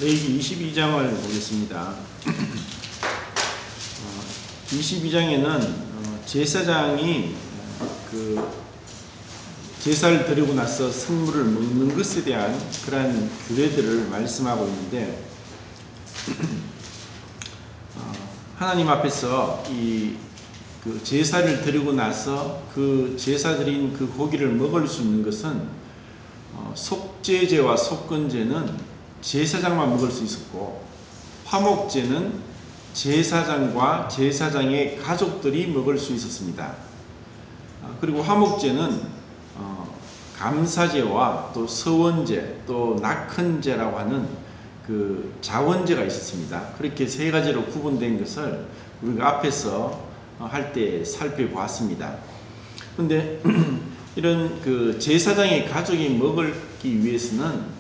레위기 22장을 보겠습니다. 22장에는 제사장이 그 제사를 드리고 나서 성물을 먹는 것에 대한 그러한 규례들을 말씀하고 있는데, 하나님 앞에서 그 제사를 드리고 나서 그 제사 드린 그 고기를 먹을 수 있는 것은 속죄제와 속건제는 제사장만 먹을 수 있었고, 화목제는 제사장과 제사장의 가족들이 먹을 수 있었습니다. 그리고 화목제는 감사제와 또 서원제, 또 낙헌제라고 하는 그 자원제가 있었습니다. 그렇게 세 가지로 구분된 것을 우리가 앞에서 할 때 살펴보았습니다. 그런데 이런 그 제사장의 가족이 먹기 위해서는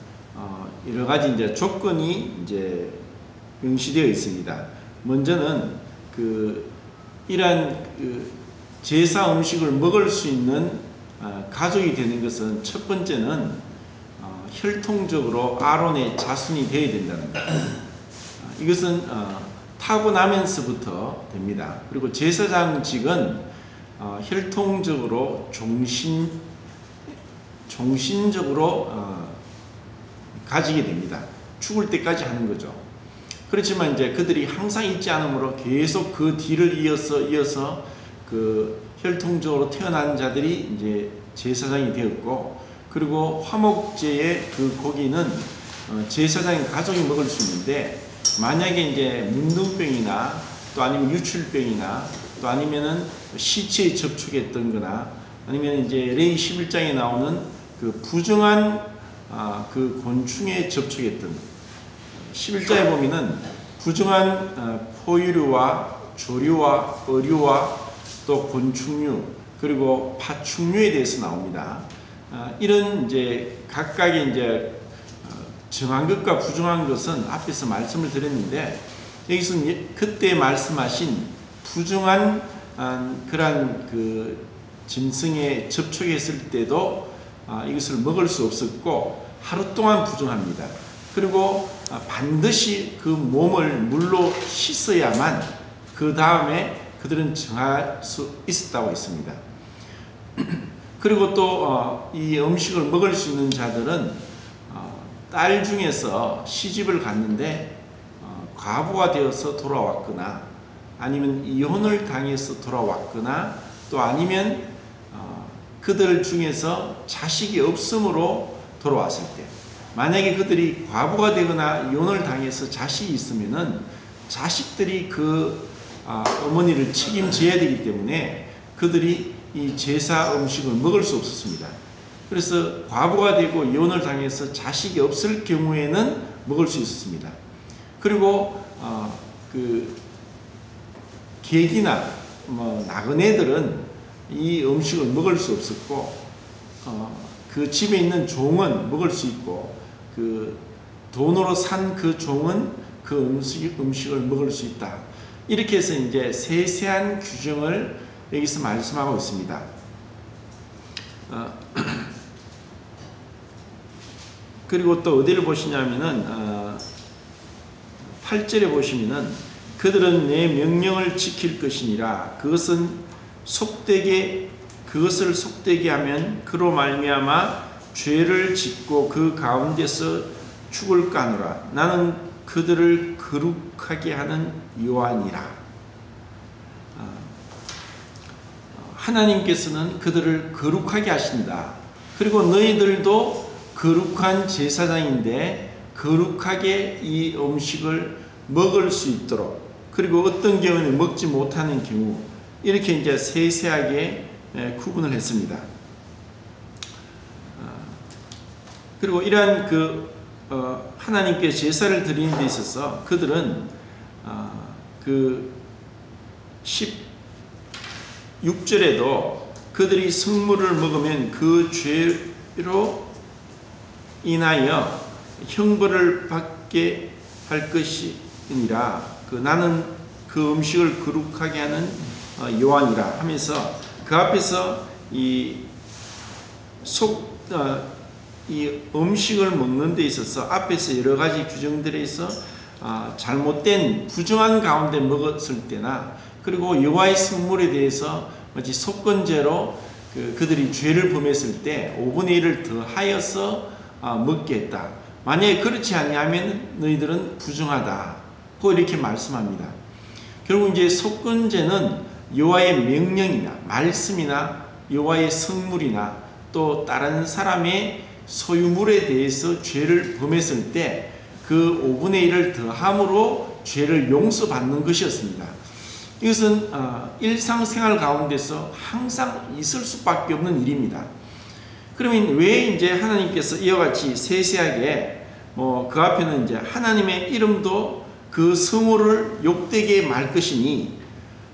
여러 가지 이제 조건이 이제 명시되어 있습니다. 먼저는 이러한 제사 음식을 먹을 수 있는 가족이 되는 것은, 첫 번째는 혈통적으로 아론의 자손이 되어야 된다는 것. 이것은 타고나면서부터 됩니다. 그리고 제사장직은 혈통적으로 종신적으로 가지게 됩니다. 죽을 때까지 하는 거죠. 그렇지만 이제 그들이 항상 있지 않으므로 계속 그 뒤를 이어서 그 혈통적으로 태어난 자들이 이제 제사장이 되었고, 그리고 화목제의 그 고기는 제사장의 가족이 먹을 수 있는데, 만약에 이제 문둥병이나 또 아니면 유출병이나 또 아니면은 시체에 접촉했던 거나 아니면 이제 레위 11장에 나오는 그 부정한 그 곤충에 접촉했던, 11장에 보면은 부정한 포유류와 조류와 어류와 또 곤충류 그리고 파충류에 대해서 나옵니다. 이런 이제 각각의 이제 정한 것과 부정한 것은 앞에서 말씀을 드렸는데, 여기서 그때 말씀하신 부정한 그러한 그 짐승에 접촉했을 때도 이것을 먹을 수 없었고, 하루 동안 부정합니다. 그리고 반드시 그 몸을 물로 씻어야만 그 다음에 그들은 정할 수 있었다고 했습니다. 그리고 또 이 음식을 먹을 수 있는 자들은 딸 중에서 시집을 갔는데 과부가 되어서 돌아왔거나 아니면 이혼을 당해서 돌아왔거나 또 아니면 그들 중에서 자식이 없으므로 돌아왔을 때, 만약에 그들이 과부가 되거나 이혼을 당해서 자식이 있으면은 자식들이 그 어머니를 책임져야 되기 때문에 그들이 이 제사 음식을 먹을 수 없었습니다. 그래서 과부가 되고 이혼을 당해서 자식이 없을 경우에는 먹을 수 있었습니다. 그리고 그 객이나 나그네들은 이 음식을 먹을 수 없었고, 그 집에 있는 종은 먹을 수 있고, 그 돈으로 산 그 종은 그 음식을 먹을 수 있다. 이렇게 해서 이제 세세한 규정을 여기서 말씀하고 있습니다. 그리고 또 어디를 보시냐면은 8절에 보시면은 그들은 내 명령을 지킬 것이니라. 그것을 속되게 하면 그로 말미암아 죄를 짓고 그 가운데서 죽을까노라. 나는 그들을 거룩하게 하는 여호와니라. 하나님께서는 그들을 거룩하게 하신다. 그리고 너희들도 거룩한 제사장인데 거룩하게 이 음식을 먹을 수 있도록, 그리고 어떤 경우는 먹지 못하는 경우, 이렇게 이제 세세하게 구분을 했습니다. 그리고 이러한 하나님께 제사를 드리는 데 있어서 그들은 그 16절에도 그들이 성물을 먹으면 그 죄로 인하여 형벌을 받게 할 것이니라. 나는 그 음식을 거룩하게 하는 여호와니라 하면서 그 앞에서 이 이 음식을 먹는 데 있어서 앞에서 여러 가지 규정들에 있어 잘못된 부정한 가운데 먹었을 때나, 그리고 여호와의 성물에 대해서 마치 속건제로 그들이 죄를 범했을 때 5분의 1을 더하여서 먹게 했다. 만약에 그렇지 아니하면 너희들은 부정하다. 고 이렇게 말씀합니다. 결국 이제 속건제는 여호와의 명령이나 말씀이나 여호와의 성물이나 또 다른 사람의 소유물에 대해서 죄를 범했을 때 그 5분의 1을 더함으로 죄를 용서받는 것이었습니다. 이것은 일상생활 가운데서 항상 있을 수밖에 없는 일입니다. 그러면 왜 이제 하나님께서 이와 같이 세세하게 그 앞에는 이제 하나님의 이름도 그 성호를 욕되게 말 것이니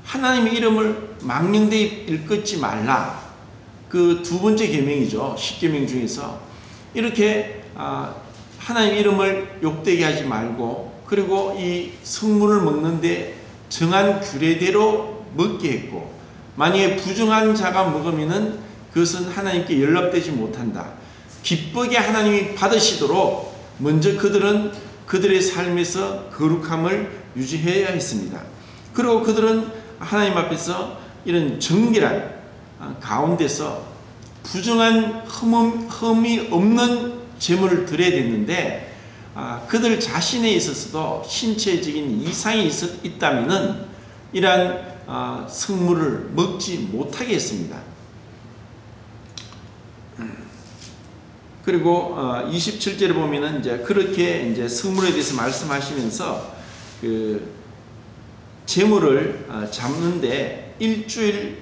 하나님의 이름을 망령되이 일컫지 말라. 그 두 번째 계명이죠. 10계명 중에서 이렇게 하나님 이름을 욕되게 하지 말고, 그리고 이 성물을 먹는데 정한 규례대로 먹게 했고, 만약에 부정한 자가 먹으면은 그것은 하나님께 연락되지 못한다. 기쁘게 하나님이 받으시도록 먼저 그들은 그들의 삶에서 거룩함을 유지해야 했습니다. 그리고 그들은 하나님 앞에서 이런 정결한 가운데서 부정한 흠이 없는 제물을 드려야 됐는데, 그들 자신에 있어서도 신체적인 이상이 있다면은 이러한 성물을 먹지 못하게 했습니다. 그리고 27절에 보면은 이제 그렇게 이제 성물에 대해서 말씀하시면서 그 제물을 잡는데 일주일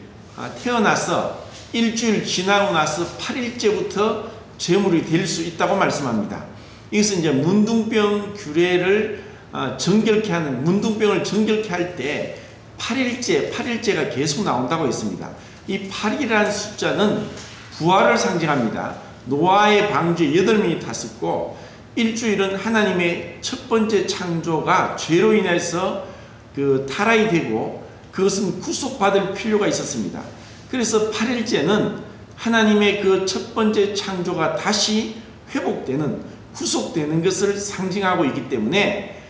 태어나서 일주일 지나고 나서 8일째부터 제물이 될 수 있다고 말씀합니다. 이것은 이제 문둥병 규례를 정결케 하는, 문둥병을 정결케 할 때 8일째가 계속 나온다고 했습니다. 이 8이라는 숫자는 부활을 상징합니다. 노아의 방주에 8명이 탔었고, 일주일은 하나님의 첫 번째 창조가 죄로 인해서 타락이 되고 그것은 구속받을 필요가 있었습니다. 그래서 8일째는 하나님의 그 첫 번째 창조가 다시 회복되는, 구속되는 것을 상징하고 있기 때문에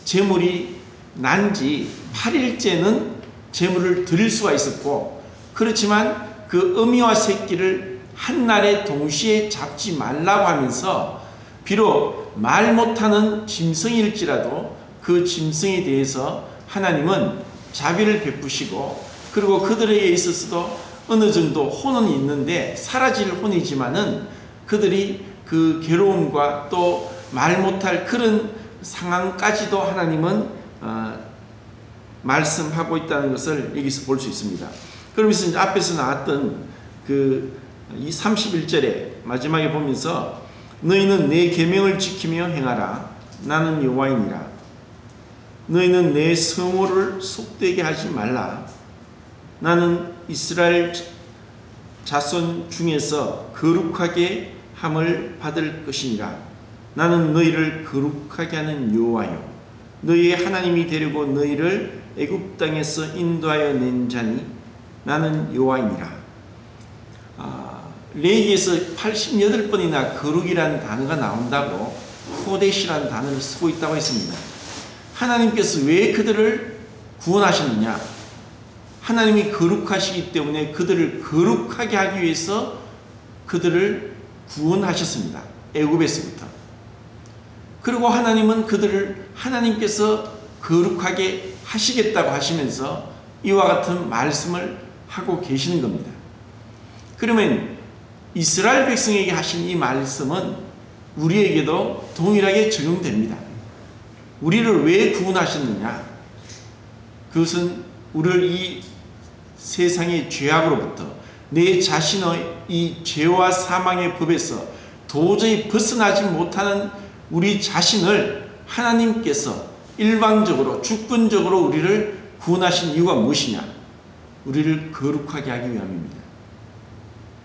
제물이 난 지 8일째는 제물을 드릴 수가 있었고, 그렇지만 그 어미와 새끼를 한날에 동시에 잡지 말라고 하면서 비록 말 못하는 짐승일지라도 그 짐승에 대해서 하나님은 자비를 베푸시고, 그리고 그들에게 있어서도 어느 정도 혼은 있는데 사라질 혼이지만은 그들이 그 괴로움과 또 말 못할 그런 상황까지도 하나님은 말씀하고 있다는 것을 여기서 볼 수 있습니다. 그러면서 이제 앞에서 나왔던 이 31절에 마지막에 보면서 너희는 내 계명을 지키며 행하라. 나는 여호와이니라. 너희는 내 성호를 속되게 하지 말라. 나는 이스라엘 자손 중에서 거룩하게 함을 받을 것이니라. 나는 너희를 거룩하게 하는 여호와요 너희의 하나님이 되려고 너희를 애굽 땅에서 인도하여 낸 자니 나는 여호와이니라. 레위기에서 88번이나 거룩이라는 단어가 나온다고 코데시라는 단어를 쓰고 있다고 했습니다. 하나님께서 왜 그들을 구원하셨느냐? 하나님이 거룩하시기 때문에 그들을 거룩하게 하기 위해서 그들을 구원하셨습니다. 애굽에서부터. 그리고 하나님은 그들을 하나님께서 거룩하게 하시겠다고 하시면서 이와 같은 말씀을 하고 계시는 겁니다. 그러면 이스라엘 백성에게 하신 이 말씀은 우리에게도 동일하게 적용됩니다. 우리를 왜 구원하셨느냐? 그것은 우리를 이 세상의 죄악으로부터, 내 자신의 이 죄와 사망의 법에서 도저히 벗어나지 못하는 우리 자신을 하나님께서 일방적으로 주권적으로 우리를 구원하신 이유가 무엇이냐? 우리를 거룩하게 하기 위함입니다.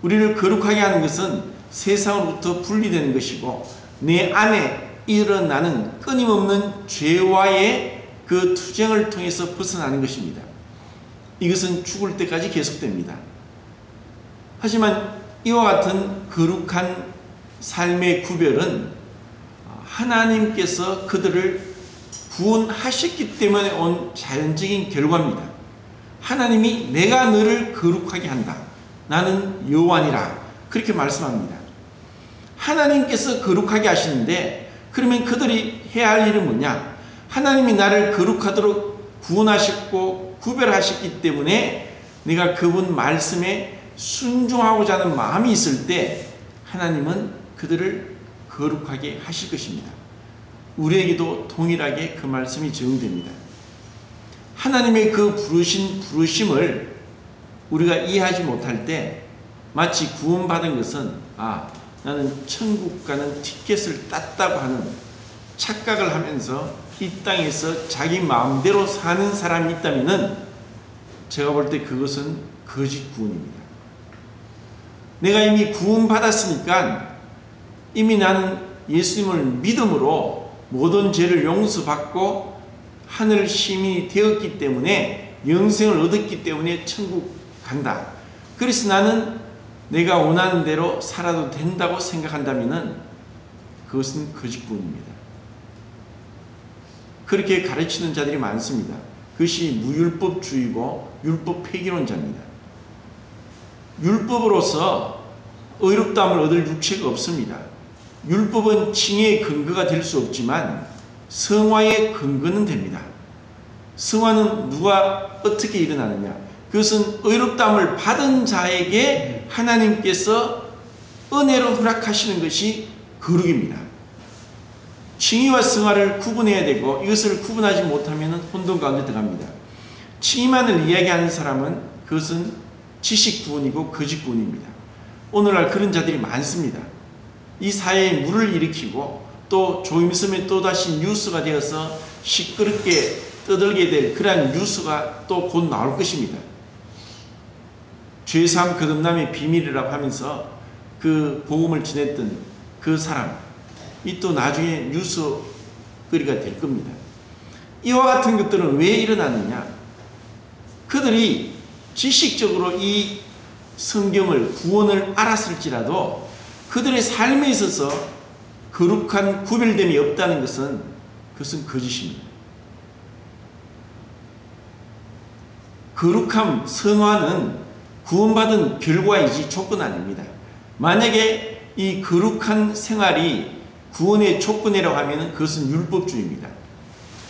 우리를 거룩하게 하는 것은 세상으로부터 분리되는 것이고 내 안에 일어나는 끊임없는 죄와의 그 투쟁을 통해서 벗어나는 것입니다. 이것은 죽을 때까지 계속됩니다. 하지만 이와 같은 거룩한 삶의 구별은 하나님께서 그들을 구원하셨기 때문에 온 자연적인 결과입니다. 하나님이 내가 너를 거룩하게 한다. 나는 여호와니라. 그렇게 말씀합니다. 하나님께서 거룩하게 하시는데 그러면 그들이 해야 할 일은 뭐냐? 하나님이 나를 거룩하도록 구원하셨고 구별하셨기 때문에 내가 그분 말씀에 순종하고자 하는 마음이 있을 때 하나님은 그들을 거룩하게 하실 것입니다. 우리에게도 동일하게 그 말씀이 적용됩니다. 하나님의 그 부르심을 우리가 이해하지 못할 때 마치 구원받은 것은 나는 천국 가는 티켓을 땄다고 하는 착각을 하면서 이 땅에서 자기 마음대로 사는 사람이 있다면 제가 볼 때 그것은 거짓 구원입니다. 내가 이미 구원받았으니까 이미 나는 예수님을 믿음으로 모든 죄를 용서받고 하늘 시민이 되었기 때문에 영생을 얻었기 때문에 천국 간다. 그래서 나는 내가 원하는 대로 살아도 된다고 생각한다면 그것은 거짓 구원입니다. 그렇게 가르치는 자들이 많습니다. 그것이 무율법주의고 율법 폐기론자입니다. 율법으로서 의롭다함을 얻을 육체가 없습니다. 율법은 칭의의 근거가 될 수 없지만 성화의 근거는 됩니다. 성화는 누가 어떻게 일어나느냐? 그것은 의롭다함을 받은 자에게 하나님께서 은혜로 허락하시는 것이 거룩입니다. 칭의와 성화를 구분해야 되고 이것을 구분하지 못하면 혼돈 가운데 들어갑니다. 칭의만을 이야기하는 사람은 그것은 지식 구원이고 거짓 구원입니다. 오늘날 그런 자들이 많습니다. 이 사회에 물을 일으키고 또 조임섬에 또다시 뉴스가 되어서 시끄럽게 떠들게 될 그러한 뉴스가 또 곧 나올 것입니다. 죄사함 거듭남의 비밀이라고 하면서 그 복음을 전했던 그 사람 이 또 나중에 뉴스거리가 될 겁니다. 이와 같은 것들은 왜 일어나느냐? 그들이 지식적으로 이 성경을 구원을 알았을지라도 그들의 삶에 있어서 거룩한 구별됨이 없다는 것은 그것은 거짓입니다. 거룩함, 성화는 구원받은 결과이지 조건 아닙니다. 만약에 이 거룩한 생활이 구원의 조건이라고 하면 그것은 율법주의입니다.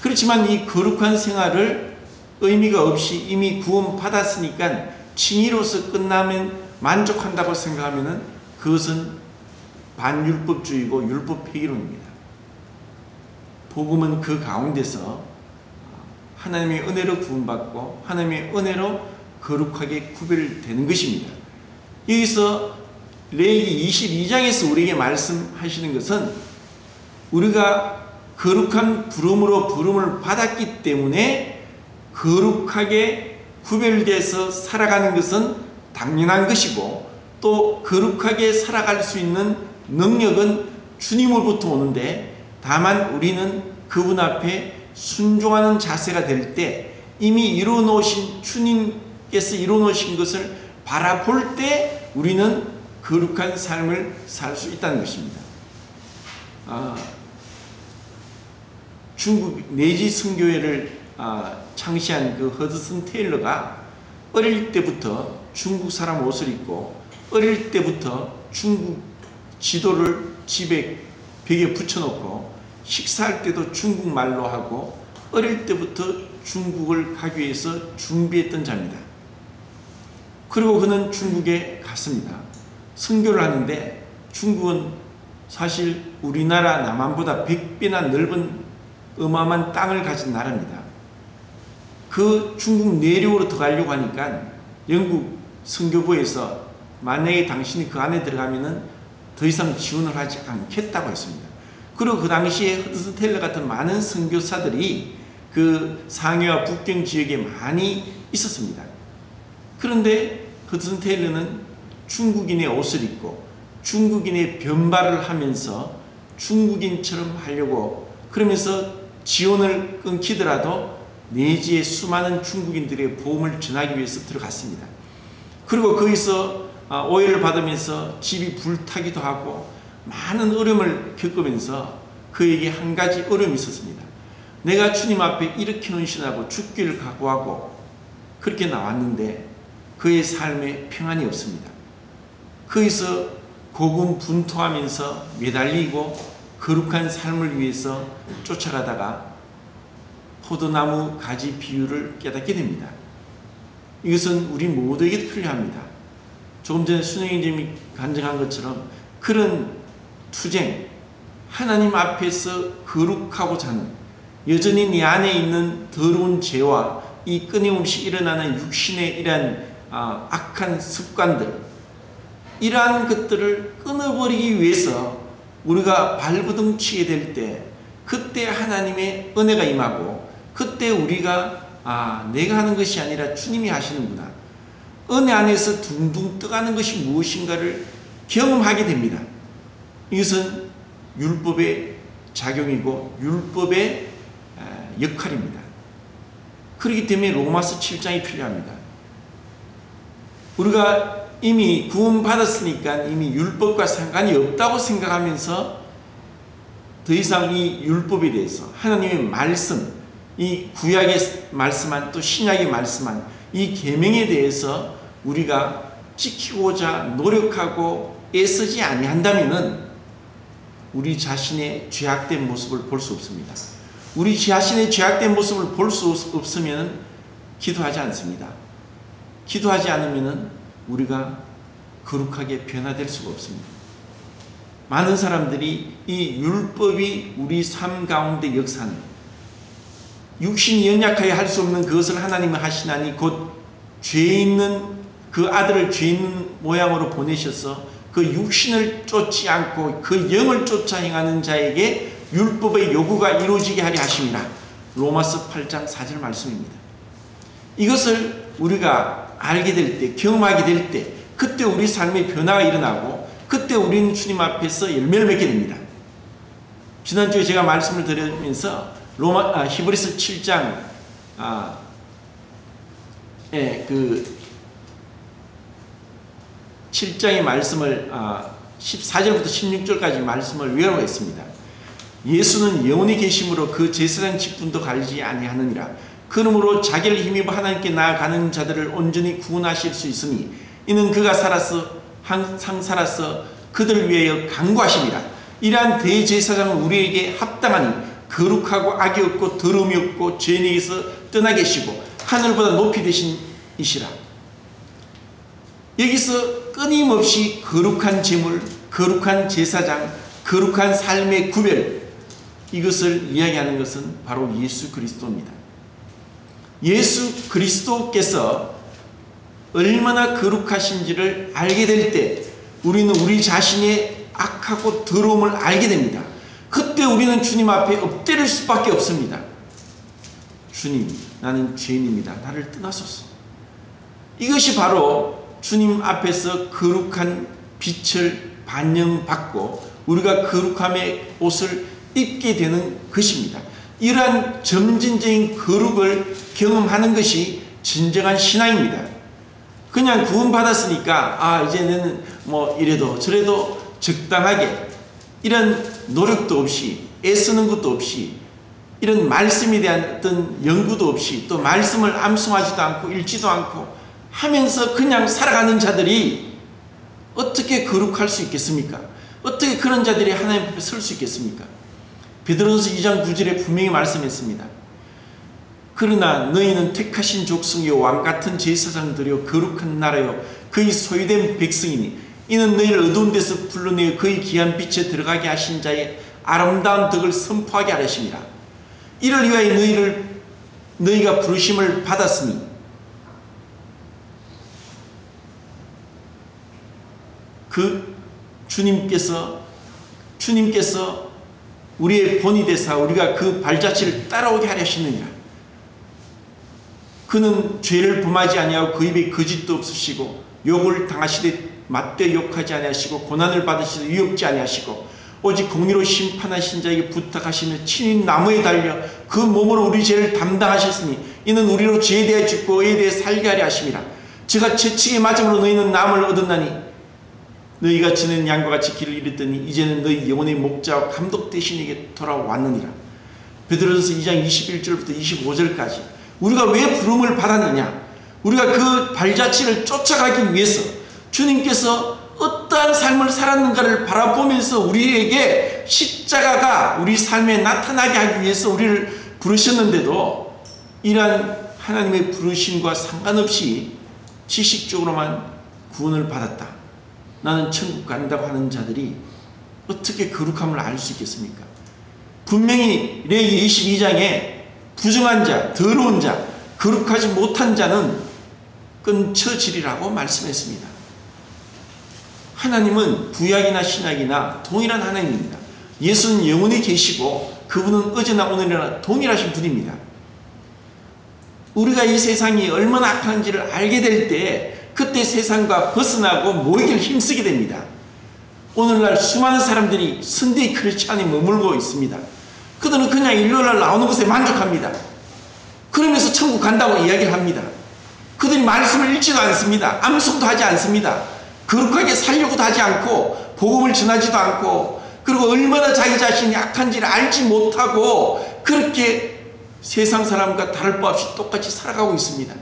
그렇지만 이 거룩한 생활을 의미가 없이 이미 구원받았으니까 칭의로서 끝나면 만족한다고 생각하면 그것은 반율법주의고 율법 폐기론입니다. 복음은 그 가운데서 하나님의 은혜로 구원받고 하나님의 은혜로 거룩하게 구별되는 것입니다. 여기서 레위기 22장에서 우리에게 말씀하시는 것은 우리가 거룩한 부름으로 부름을 받았기 때문에 거룩하게 구별돼서 살아가는 것은 당연한 것이고 또 거룩하게 살아갈 수 있는 능력은 주님으로부터 오는데 다만 우리는 그분 앞에 순종하는 자세가 될 때 이미 이루어놓으신 주님께서 이루어놓으신 것을 바라볼 때 우리는 거룩한 삶을 살 수 있다는 것입니다. 중국 내지 선교회를 창시한 그 허드슨 테일러가 어릴 때부터 중국 사람 옷을 입고 어릴 때부터 중국 지도를 집에 벽에 붙여놓고 식사할 때도 중국말로 하고 어릴 때부터 중국을 가기 위해서 준비했던 자입니다. 그리고 그는 중국에 갔습니다. 선교를 하는데 중국은 사실 우리나라 남한보다 100배나 넓은 어마어마한 땅을 가진 나라입니다. 그 중국 내륙으로 들어가려고 하니까 영국 선교부에서 만약에 당신이 그 안에 들어가면은 더 이상 지원을 하지 않겠다고 했습니다. 그리고 그 당시에 허드슨 테일러 같은 많은 선교사들이 그 상해와 북경 지역에 많이 있었습니다. 그런데 허드슨 테일러는 중국인의 옷을 입고 중국인의 변발을 하면서 중국인처럼 하려고 그러면서 지원을 끊기더라도 내지에 수많은 중국인들의 복음을 전하기 위해서 들어갔습니다. 그리고 거기서 오해를 받으면서 집이 불타기도 하고 많은 어려움을 겪으면서 그에게 한 가지 어려움이 있었습니다. 내가 주님 앞에 이렇게 헌신하고 죽기를 각오하고 그렇게 나왔는데 그의 삶에 평안이 없습니다. 거기서 고군분투하면서 매달리고 거룩한 삶을 위해서 쫓아가다가 포도나무 가지 비유를 깨닫게 됩니다. 이것은 우리 모두에게 필요합니다. 조금 전에 순영이님이 간증한 것처럼 그런 투쟁, 하나님 앞에서 거룩하고자 하는, 여전히 네 안에 있는 더러운 죄와 이 끊임없이 일어나는 육신의 이러한 악한 습관들, 이러한 것들을 끊어버리기 위해서 우리가 발버둥치게 될 때, 그때 하나님의 은혜가 임하고, 그때 우리가 내가 하는 것이 아니라 주님이 하시는구나, 은혜 안에서 둥둥 떠가는 것이 무엇인가를 경험하게 됩니다. 이것은 율법의 작용이고 율법의 역할입니다. 그렇기 때문에 로마서 7장이 필요합니다. 우리가 이미 구원받았으니까 이미 율법과 상관이 없다고 생각하면서 더 이상 이 율법에 대해서, 하나님의 말씀, 이 구약에 말씀한 또 신약에 말씀한 이 계명에 대해서 우리가 지키고자 노력하고 애쓰지 아니한다면은 우리 자신의 죄악된 모습을 볼 수 없습니다. 우리 자신의 죄악된 모습을 볼 수 없으면 기도하지 않습니다. 기도하지 않으면 우리가 거룩하게 변화될 수가 없습니다. 많은 사람들이 이 율법이 우리 삶 가운데 역사하는, 육신이 연약하여 할 수 없는 그것을 하나님은 하시나니 곧 죄 있는 그 아들을 죄 있는 모양으로 보내셔서 그 육신을 쫓지 않고 그 영을 쫓아 행하는 자에게 율법의 요구가 이루어지게 하려 하심이라. 로마서 8장 4절 말씀입니다. 이것을 우리가 알게 될 때, 경험하게 될 때, 그때 우리 삶의 변화가 일어나고 그때 우리는 주님 앞에서 열매를 맺게 됩니다. 지난주에 제가 말씀을 드리면서 히브리서 7장 그 7장의 말씀을 14절부터 16절까지 말씀을 외워했습니다. 예수는 영원히 계심으로 그 제사장 직분도 가리지 아니하느니라. 그러므로 자기를 힘입어 하나님께 나아가는 자들을 온전히 구원하실 수 있으니 이는 그가 항상 살아서 그들을 위하여 간구하심이라. 이러한 대제사장은 우리에게 합당하니 거룩하고 악이 없고 더러움이 없고 죄인에게서 떠나 계시고 하늘보다 높이 되신 이시라. 여기서 끊임없이 거룩한 제물, 거룩한 제사장, 거룩한 삶의 구별, 이것을 이야기하는 것은 바로 예수 그리스도입니다. 예수 그리스도께서 얼마나 거룩하신지를 알게 될 때 우리는 우리 자신의 악하고 더러움을 알게 됩니다. 그때 우리는 주님 앞에 엎드릴 수밖에 없습니다. 주님, 나는 죄인입니다. 나를 떠나소서. 이것이 바로 주님 앞에서 거룩한 빛을 반영받고 우리가 거룩함의 옷을 입게 되는 것입니다. 이러한 점진적인 거룩을 경험하는 것이 진정한 신앙입니다. 그냥 구원받았으니까 이제는 뭐 이래도 저래도 적당하게, 이런 노력도 없이 애쓰는 것도 없이 이런 말씀에 대한 어떤 연구도 없이 또 말씀을 암송하지도 않고 읽지도 않고 하면서 그냥 살아가는 자들이 어떻게 거룩할 수 있겠습니까? 어떻게 그런 자들이 하나님 앞에 설 수 있겠습니까? 베드로전서 2장 9절에 분명히 말씀했습니다. 그러나 너희는 택하신 족속이요 왕같은 제사장들이요 거룩한 나라요 그의 소유된 백성이니 이는 너희를 어두운 데서 불러내어 그의 귀한 빛에 들어가게 하신 자의 아름다운 덕을 선포하게 하려심이라. 이를 위하여 너희가 부르심을 받았으니 그 주님께서 우리의 본이 되사 우리가 그 발자취를 따라오게 하려 하시느니라. 그는 죄를 범하지 아니하고 그 입에 거짓도 없으시고 욕을 당하시되 맞대 욕하지 아니하시고 고난을 받으시되 위협지 아니하시고 오직 공의로 심판하신 자에게 부탁하시며 친히 나무에 달려 그 몸으로 우리 죄를 담당하셨으니 이는 우리로 죄에 대해 죽고 의에 대해 살게 하려 하심이라. 저가 채찍에 맞음으로 너희는 남을 얻었나니 너희가 지낸 양과 같이 길을 잃었더니 이제는 너희 영혼의 목자와 감독 대신에게 돌아왔느니라. 베드로전서 2장 21절부터 25절까지 우리가 왜 부름을 받았느냐? 우리가 그 발자취를 쫓아가기 위해서 주님께서 어떠한 삶을 살았는가를 바라보면서 우리에게 십자가가 우리 삶에 나타나게 하기 위해서 우리를 부르셨는데도 이러한 하나님의 부르심과 상관없이 지식적으로만 구원을 받았다, 나는 천국 간다고 하는 자들이 어떻게 거룩함을 알 수 있겠습니까? 분명히 레위기 22장에 부정한 자, 더러운 자, 거룩하지 못한 자는 끊쳐지리라고 말씀했습니다. 하나님은 구약이나 신약이나 동일한 하나님입니다. 예수는 영원히 계시고 그분은 어제나 오늘이나 동일하신 분입니다. 우리가 이 세상이 얼마나 악한지를 알게 될 때 그때 세상과 벗어나고 모이기를 힘쓰게 됩니다. 오늘날 수많은 사람들이 선대의 크리스찬에 머물고 있습니다. 그들은 그냥 일요일날 나오는 것에 만족합니다. 그러면서 천국 간다고 이야기를 합니다. 그들이 말씀을 읽지도 않습니다. 암송도 하지 않습니다. 거룩하게 살려고도 하지 않고 복음을 전하지도 않고, 그리고 얼마나 자기 자신이 악한지를 알지 못하고 그렇게 세상 사람과 다를 바 없이 똑같이 살아가고 있습니다.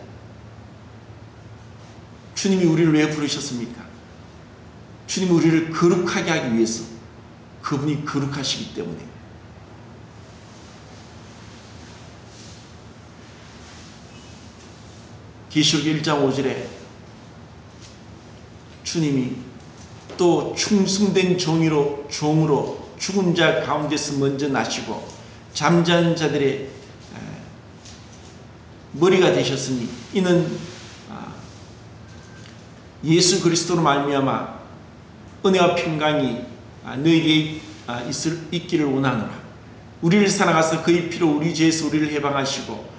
주님이 우리를 왜 부르셨습니까? 주님이 우리를 거룩하게 하기 위해서. 그분이 거룩하시기 때문에. 계시록 1장 5절에 주님이 또 충성된 종으로 죽은 자 가운데서 먼저 나시고 잠자는 자들의 머리가 되셨으니 이는 예수 그리스도로 말미암아 은혜와 평강이 너희에게 있기를 원하노라. 우리를 사랑하사 그의 피로 우리 죄에서 우리를 해방하시고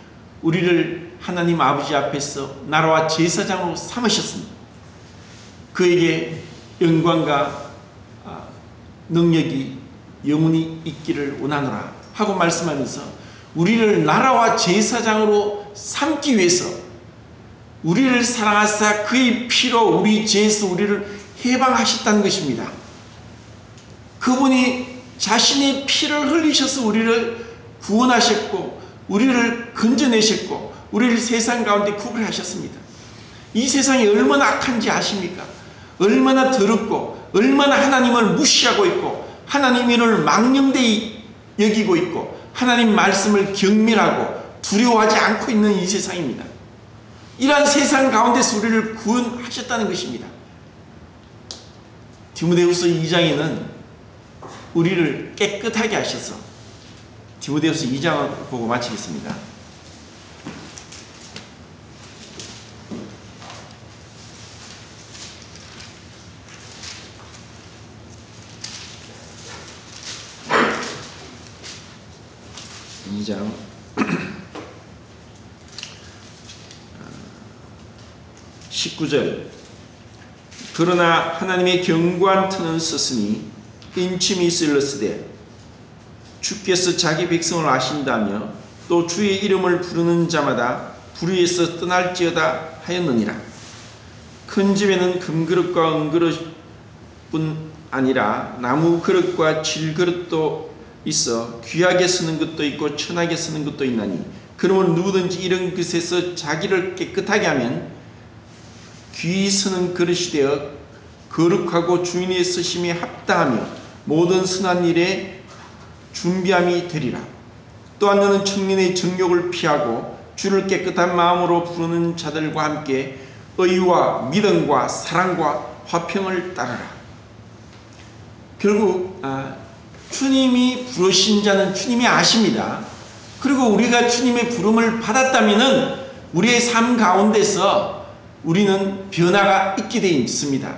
우리를 하나님 아버지 앞에서 나라와 제사장으로 삼으셨습니다. 그에게 영광과 능력이 영원히 있기를 원하노라 하고 말씀하면서 우리를 나라와 제사장으로 삼기 위해서 우리를 사랑하사 그의 피로 우리 죄에서 우리를 해방하셨다는 것입니다. 그분이 자신의 피를 흘리셔서 우리를 구원하셨고 우리를 건져내셨고 우리를 세상 가운데 구별하셨습니다. 이 세상이 얼마나 악한지 아십니까? 얼마나 더럽고 얼마나 하나님을 무시하고 있고 하나님을 망령되이 여기고 있고 하나님 말씀을 경멸하고 두려워하지 않고 있는 이 세상입니다. 이러한 세상 가운데서 우리를 구원하셨다는 것입니다. 디모데후서 2장에는 우리를 깨끗하게 하셔서, 디모데후서 2장을 보고 마치겠습니다. 이 장 19절 그러나 하나님의 견고한 터는 섰으니 인침이 쓸렀으되 주께서 자기 백성을 아신다며 또 주의 이름을 부르는 자마다 불의에서 떠날지어다 하였느니라. 큰 집에는 금그릇과 은그릇뿐 아니라 나무 그릇과 질그릇도 있어 귀하게 쓰는 것도 있고 천하게 쓰는 것도 있나니 그러면 누구든지 이런 것에서 자기를 깨끗하게 하면 귀히 쓰는 그릇이 되어 거룩하고 주인의 쓰심에 합당하며 모든 선한 일에 준비함이 되리라. 또한 너는 청년의 정욕을 피하고 주를 깨끗한 마음으로 부르는 자들과 함께 의와 믿음과 사랑과 화평을 따르라. 결국 주님이 부르신 자는 주님이 아십니다. 그리고 우리가 주님의 부름을 받았다면 우리의 삶 가운데서 우리는 변화가 있게 되어 있습니다.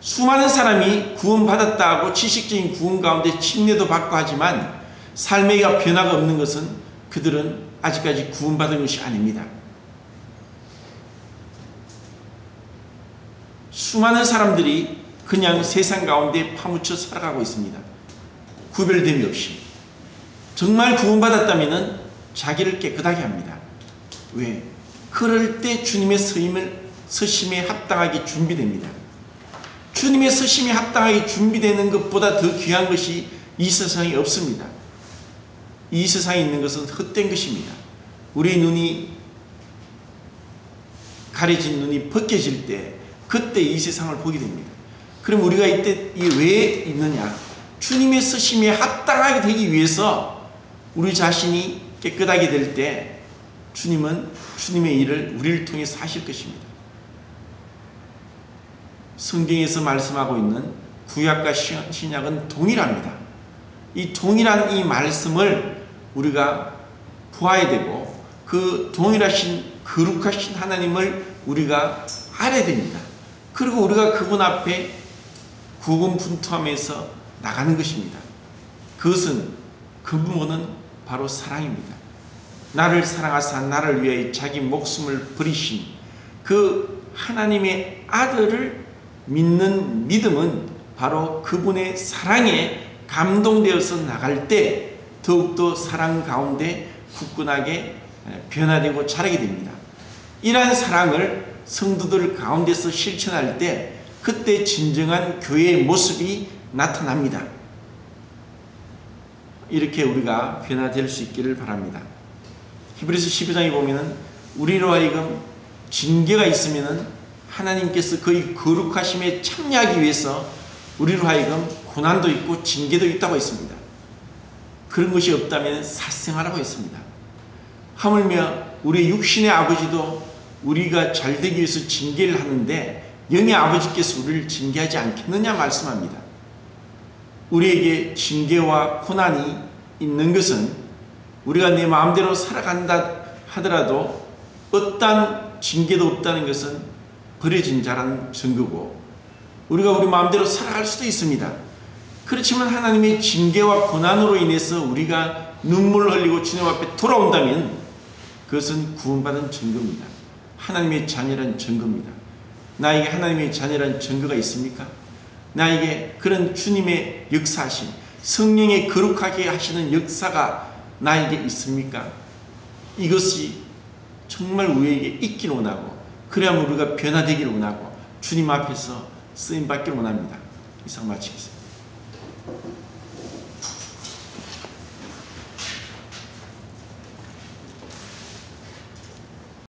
수많은 사람이 구원받았다고 지식적인 구원 가운데 침례도 받고 하지만 삶의 변화가 없는 것은 그들은 아직까지 구원받은 것이 아닙니다. 수많은 사람들이 그냥 세상 가운데 파묻혀 살아가고 있습니다. 구별됨이 없이. 정말 구원받았다면 자기를 깨끗하게 합니다. 왜? 그럴 때 주님의 서심에 합당하게 준비됩니다. 주님의 서심에 합당하게 준비되는 것보다 더 귀한 것이 이 세상에 없습니다. 이 세상에 있는 것은 헛된 것입니다. 우리 눈이 가려진 눈이 벗겨질 때 그때 이 세상을 보게 됩니다. 그럼 우리가 이때 왜 있느냐? 주님의 서심에 합당하게 되기 위해서 우리 자신이 깨끗하게 될 때 주님은 주님의 일을 우리를 통해서 하실 것입니다. 성경에서 말씀하고 있는 구약과 신약은 동일합니다. 이 동일한 이 말씀을 우리가 보아야 되고 그 동일하신 거룩하신 하나님을 우리가 알아야 됩니다. 그리고 우리가 그분 앞에 고군분투하면서 나가는 것입니다. 그것은 근본은 바로 사랑입니다. 나를 사랑하사 나를 위하여 자기 목숨을 버리신 그 하나님의 아들을 믿는 믿음은 바로 그분의 사랑에 감동되어서 나갈 때 더욱더 사랑 가운데 굳건하게 변화되고 자라게 됩니다. 이러한 사랑을 성도들 가운데서 실천할 때 그때 진정한 교회의 모습이 나타납니다. 이렇게 우리가 변화될 수 있기를 바랍니다. 히브리서 12장에 보면은 우리로 하여금 징계가 있으면은 하나님께서 그의 거룩하심에 참여하기 위해서 우리로 하여금 고난도 있고 징계도 있다고 했습니다. 그런 것이 없다면 사생하라고 했습니다. 하물며 우리 육신의 아버지도 우리가 잘되기 위해서 징계를 하는데 영의 아버지께서 우리를 징계하지 않겠느냐 말씀합니다. 우리에게 징계와 고난이 있는 것은 우리가 내 마음대로 살아간다 하더라도 어떠한 징계도 없다는 것은 버려진 자라는 증거고 우리가 우리 마음대로 살아갈 수도 있습니다. 그렇지만 하나님의 징계와 고난으로 인해서 우리가 눈물을 흘리고 주님 앞에 돌아온다면 그것은 구원받은 증거입니다. 하나님의 자녀란 증거입니다. 나에게 하나님의 자녀란 증거가 있습니까? 나에게 그런 주님의 역사하심, 성령의 거룩하게 하시는 역사가 나에게 있습니까? 이것이 정말 우리에게 있길 원하고 그래야만 우리가 변화되기를 원하고 주님 앞에서 쓰임받기를 원합니다. 이상 마치겠습니다.